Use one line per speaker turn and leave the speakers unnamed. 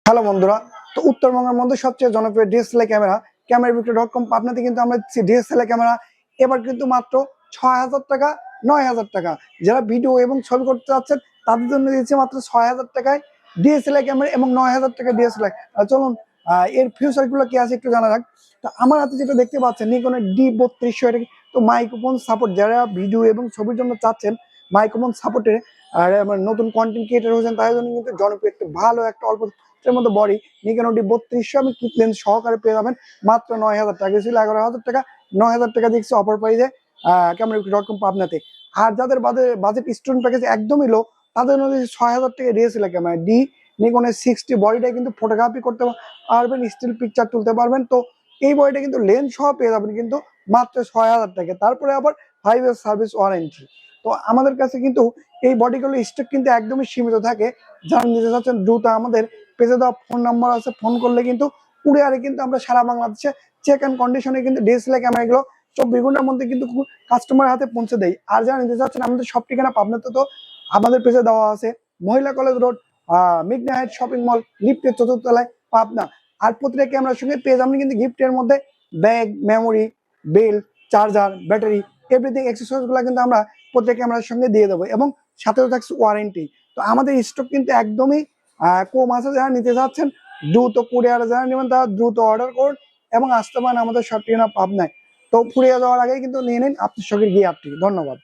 Hello বন্ধুরা, তো উত্তরবঙ্গের মধ্যে সবচেয়ে জনপ্রিয় ডিএসএলআর ক্যামেরা পাবনাতে কিন্তু আমরা ডিএসএলআর ক্যামেরা এবার কিন্তু মাত্র ৬,০০০ টাকা ৯,০০০ টাকা। যারা ভিডিও এবং ছবি করতে চাচ্ছেন তাদের জন্য দিয়েছে মাত্র ৬,০০০ টাকায় ডিএসএলআর ক্যামেরা এবং ৯,০০০ টাকা ডিএসএলআর। চলুন এর ফিউচার গুলো কি আছে একটু জানা যাক। তো আমার হাতে যেটা দেখতে পাচ্ছেন নিকনের D3200, এটা তো মাইক্রোফোন সাপোর্ট, যারা ভিডিও এবং ছবির জন্য চাচ্ছেন মাইক্রোফোন সাপোর্টে আর আমার নতুন কন্টেন্ট ক্রিয়েটার হয়েছেন তাদের জন্য কিন্তু জনপ্রিয় একটা ভালো একটা অল্প এর মধ্যে বডি নিকন D3200 আমি কিট লেন্স সহকারে পেয়ে যাবেন মাত্র ৯,০০০ টাকা। ছিল ১১,০০০ টাকা, ৯,০০০ টাকা দিচ্ছি অফার প্রাইজে ক্যামেরা.com পাবনাতে। আর যাদের বাজেট স্টুডেন্ট প্যাকেজ একদমই লো তাদের জন্য ৬,০০০ টাকা ডিএসএলআর ক্যামেরা নিকনের 60 বডিটা কিন্তু ফটোগ্রাফি করতে পারবেন, স্টিল পিকচার তুলতে পারবেন। তো এই বডিটা কিন্তু লেন্স সহ পেয়ে যাবেন কিন্তু মাত্র ৬,০০০ টাকা। তারপরে আবার 5 ইয়ার সার্ভিস ওয়ারেন্টি। তো আমাদের কাছে কিন্তু এই বডিগুলো স্টক কিন্তু একদমই সীমিত থাকে। যারা নিতে চাচ্ছেন দ্রুত আমাদের পেজে দেওয়া ফোন নাম্বার আছে, ফোন করলে কিন্তু কুরিয়ারে কিন্তু আমরা সারা বাংলাদেশে চেক অ্যান্ড কন্ডিশনে কিন্তু ডিএসএলআর ক্যামেরাগুলো ২৪ ঘন্টার মধ্যে কিন্তু কাস্টমার হাতে পৌঁছে দেয়। আর যারা নিতে চাচ্ছেন আমাদের সব ঠিকানা পাবনাতে, তো আমাদের পেজে দেওয়া আছে মহিলা কলেজ রোড, মিডনা হাইট শপিং মল, লিফটের ৪র্থ তলায় পাবনা। আর প্রতিটা ক্যামেরার সঙ্গে পেয়ে যাবেন কিন্তু গিফটের মধ্যে bag, memory, belt, charger, battery, everything accessories গুলো কিন্তু আমরা প্রত্যেক ক্যামেরার সঙ্গে দিয়ে দেবো এবং সাথেও থাকছে ওয়ারেন্টি। তো আমাদের স্টক কিন্তু একদমই কম আছে। যারা নিতে চাচ্ছেন দ্রুত কুরিয়ারে যারা নেবেন তারা দ্রুত অর্ডার করুন এবং আসতে পারেন আমাদের সব ঠিকানা পাবনায়। তো ফুরিয়ে যাওয়ার আগেই কিন্তু নিয়ে নিন আপনার শখের গিয়ে আপনি। ধন্যবাদ।